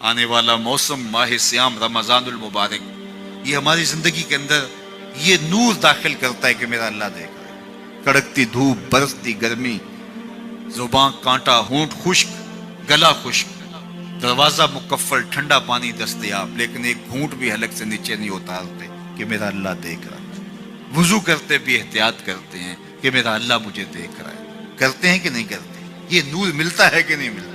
آنے والا موسم ماہ سیام رمضان المبارک، یہ ہماری زندگی کے اندر یہ نور داخل کرتا ہے کہ میرا اللہ دیکھ رہا ہے۔ کڑکتی دھوپ، برستی گرمی، زباں کانٹا، ہونٹ خشک، گلا خشک، دروازہ مقفل، ٹھنڈا پانی دستیاب، لیکن ایک گھونٹ بھی حلق سے نیچے نہیں اتارتے کہ میرا اللہ دیکھ رہا ہے۔ وضو کرتے بھی احتیاط کرتے ہیں کہ میرا اللہ مجھے دیکھ رہا ہے۔ کرتے ہیں کہ نہیں کرتے؟ یہ نور ملتا ہے کہ نہیں ملتا؟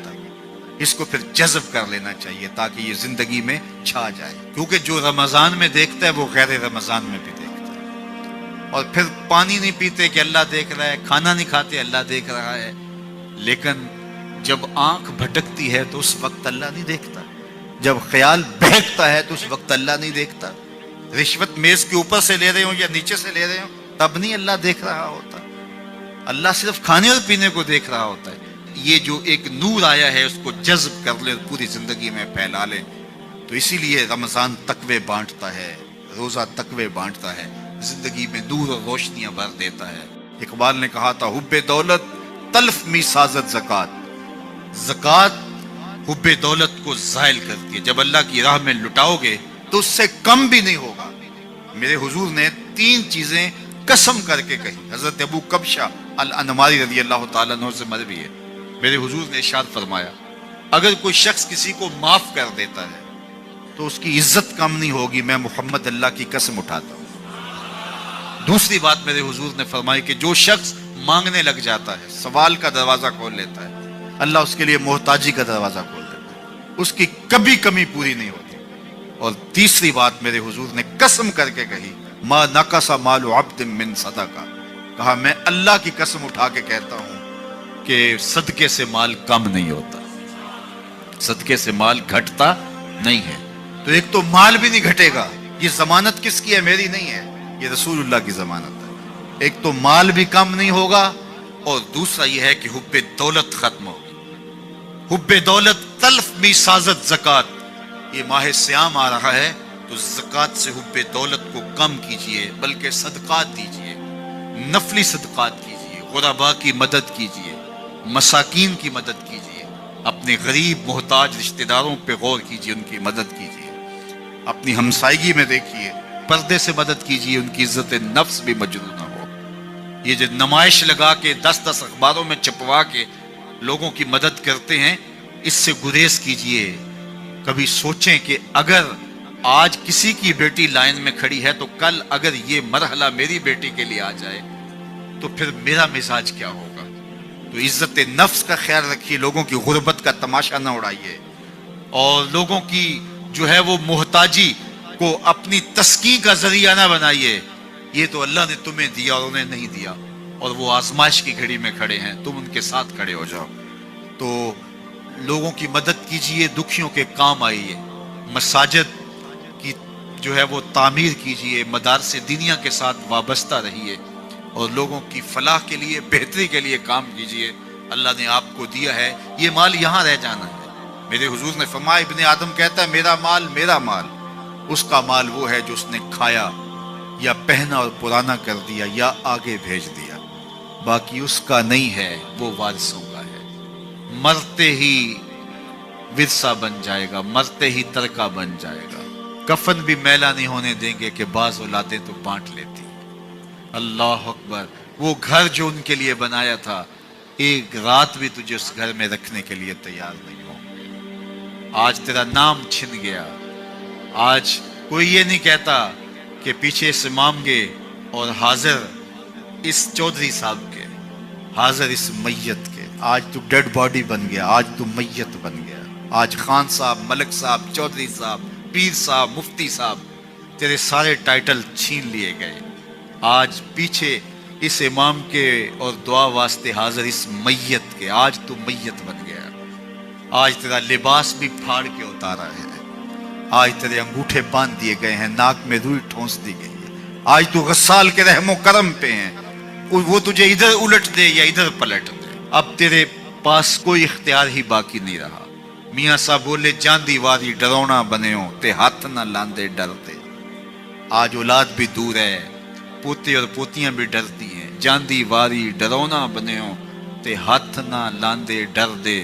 اس کو پھر جذب کر لینا چاہیے تاکہ یہ زندگی میں چھا جائے، کیونکہ جو رمضان میں دیکھتا ہے وہ غیر رمضان میں بھی دیکھتا ہے۔ اور پھر پانی نہیں پیتے کہ اللہ دیکھ رہا ہے، کھانا نہیں کھاتے اللہ دیکھ رہا ہے، لیکن جب آنکھ بھٹکتی ہے تو اس وقت اللہ نہیں دیکھتا، جب خیال بہکتا ہے تو اس وقت اللہ نہیں دیکھتا۔ رشوت میز کے اوپر سے لے رہے ہوں یا نیچے سے لے رہے ہوں تب نہیں اللہ دیکھ رہا ہوتا، اللہ صرف کھانے اور پینے کو دیکھ رہا ہوتا ہے۔ یہ جو ایک نور آیا ہے اس کو جذب کر لیں، پوری زندگی میں پھیلا لیں۔ تو اسی لیے رمضان تقوی بانٹتا ہے، روزہ تقوی بانٹتا ہے، زندگی میں نور اور روشنیاں بھر دیتا ہے۔ اقبال نے کہا تھا حب دولت تلف می سازت زکات، زکات حب دولت کو زائل کرتی ہے۔ جب اللہ کی راہ میں لٹاؤ گے تو اس سے کم بھی نہیں ہوگا۔ میرے حضور نے 3 چیزیں قسم کر کے کہی۔ حضرت ابو کبشہ الانماری رضی اللہ تعالیٰ عنہ سے مروی ہے، میرے حضور نے ارشاد فرمایا اگر کوئی شخص کسی کو معاف کر دیتا ہے تو اس کی عزت کم نہیں ہوگی، میں محمد اللہ کی قسم اٹھاتا ہوں۔ دوسری بات میرے حضور نے فرمائی کہ جو شخص مانگنے لگ جاتا ہے، سوال کا دروازہ کھول لیتا ہے، اللہ اس کے لیے محتاجی کا دروازہ کھول دیتا ہے، اس کی کبھی کمی پوری نہیں ہوتی۔ اور تیسری بات میرے حضور نے قسم کر کے کہی ما نقص مال عبد من صدقہ، کہا میں اللہ کی قسم اٹھا کے کہتا ہوں کہ صدقے سے مال کم نہیں ہوتا، صدقے سے مال گھٹتا نہیں ہے۔ تو ایک تو مال بھی نہیں گھٹے گا، یہ ضمانت کس کی ہے؟ میری نہیں ہے، یہ رسول اللہ کی ضمانت ہے۔ ایک تو مال بھی کم نہیں ہوگا، اور دوسرا یہ ہے کہ حب دولت ختم ہوگی۔ حب دولت تلف می سازت زکات، یہ ماہ سیام آ رہا ہے تو زکات سے حب دولت کو کم کیجئے، بلکہ صدقات دیجئے، نفلی صدقات کیجئے، غرباء کی مدد کیجئے، مساکین کی مدد کیجئے، اپنے غریب محتاج رشتہ داروں پہ غور کیجئے، ان کی مدد کیجئے، اپنی ہمسائیگی میں دیکھیے، پردے سے مدد کیجئے، ان کی عزت نفس بھی مجروح نہ ہو۔ یہ جو نمائش لگا کے 10 اخباروں میں چھپوا کے لوگوں کی مدد کرتے ہیں، اس سے گریز کیجئے۔ کبھی سوچیں کہ اگر آج کسی کی بیٹی لائن میں کھڑی ہے تو کل اگر یہ مرحلہ میری بیٹی کے لیے آ جائے تو پھر میرا مزاج کیا ہوگا؟ تو عزت نفس کا خیال رکھیے، لوگوں کی غربت کا تماشا نہ اڑائیے، اور لوگوں کی جو ہے وہ محتاجی کو اپنی تسکین کا ذریعہ نہ بنائیے۔ یہ تو اللہ نے تمہیں دیا اور انہیں نہیں دیا، اور وہ آزمائش کی گھڑی میں کھڑے ہیں، تم ان کے ساتھ کھڑے ہو جاؤ۔ تو لوگوں کی مدد کیجئے، دکھیوں کے کام آئیے، مساجد کی جو ہے وہ تعمیر کیجئے، مدارس دینیا کے ساتھ وابستہ رہیے، اور لوگوں کی فلاح کے لیے، بہتری کے لیے کام کیجئے۔ اللہ نے آپ کو دیا ہے، یہ مال یہاں رہ جانا ہے۔ میرے حضور نے فرمایا ابن آدم کہتا ہے میرا مال میرا مال، اس کا مال وہ ہے جو اس نے کھایا یا پہنا اور پرانا کر دیا یا آگے بھیج دیا، باقی اس کا نہیں ہے، وہ وارثوں کا ہے۔ مرتے ہی ورثہ بن جائے گا، مرتے ہی ترکہ بن جائے گا۔ کفن بھی میلا نہیں ہونے دیں گے کہ بعض اولادیں تو بانٹ لیتی۔ اللہ اکبر، وہ گھر جو ان کے لیے بنایا تھا، ایک رات بھی تجھے اس گھر میں رکھنے کے لیے تیار نہیں ہو۔ آج تیرا نام چھن گیا، آج کوئی یہ نہیں کہتا کہ پیچھے اس امام کے اور حاضر اس چودھری صاحب کے، حاضر اس میت کے۔ آج تو ڈیڈ باڈی بن گیا، آج تو میت بن گیا۔ آج خان صاحب، ملک صاحب، چودھری صاحب، پیر صاحب، مفتی صاحب، تیرے سارے ٹائٹل چھین لیے گئے۔ آج پیچھے اس امام کے اور دعا واسطے حاضر اس میت کے، آج تو میت بن گیا۔ آج تیرا لباس بھی پھاڑ کے اتارا ہے، آج تیرے انگوٹھے باندھ دیے گئے ہیں، ناک میں روئی ٹھونس دی گئی ہے۔ آج تو غسال کے رحم و کرم پہ ہیں، وہ تجھے ادھر الٹ دے یا ادھر پلٹ دے، اب تیرے پاس کوئی اختیار ہی باقی نہیں رہا۔ میاں صاحب بولے جاندی واری ڈرونا بنےو تے ہاتھ نہ لاندے ڈرتے۔ آج اولاد بھی دور ہے، پوتے اور پوتیاں بھی ڈرتی ہیں۔ جاندی واری ڈرونا بنےو تے ہاتھ نہ لاندے ڈر دے،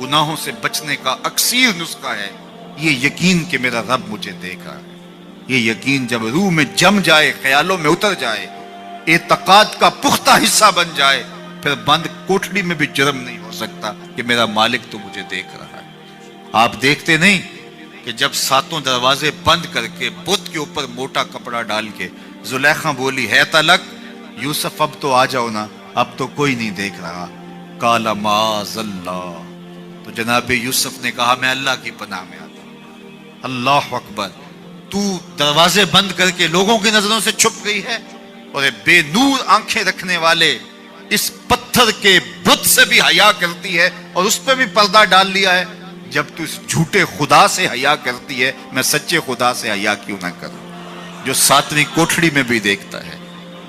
گناہوں سے بچنے کا اکثیر نسخہ ہے یہ یقین کہ میرا رب مجھے دیکھ رہا ہے۔ یہ یقین جب روح میں جم جائے، خیالوں میں اتر جائے، اعتقاد کا پختہ حصہ بن جائے، پھر بند کوٹڑی میں بھی جرم نہیں ہو سکتا کہ میرا مالک تو مجھے دیکھ رہا ہے۔ آپ دیکھتے نہیں کہ جب ساتوں دروازے بند کر کے بت کے اوپر موٹا کپڑا ڈال کے زلیخا بولی ہے تلک یوسف اب تو آ جاؤ نا، اب تو کوئی نہیں دیکھ رہا، قال معاذ اللہ، تو جناب یوسف نے کہا میں اللہ کی پناہ میں آتا ہوں۔ اللہ اکبر، تو دروازے بند کر کے لوگوں کی نظروں سے چھپ گئی ہے، اور بے نور آنکھیں رکھنے والے اس پتھر کے بت سے بھی حیا کرتی ہے اور اس پہ بھی پردہ ڈال لیا ہے۔ جب تو اس جھوٹے خدا سے حیا کرتی ہے، میں سچے خدا سے حیا کیوں نہ کروں جو ساتویں کوٹھڑی میں بھی دیکھتا ہے۔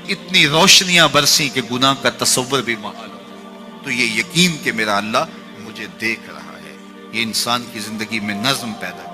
اتنی روشنیاں برسی کہ گناہ کا تصور بھی محال ہو، تو یہ یقین کہ میرا اللہ مجھے دیکھ رہا ہے، یہ انسان کی زندگی میں نظم پیدا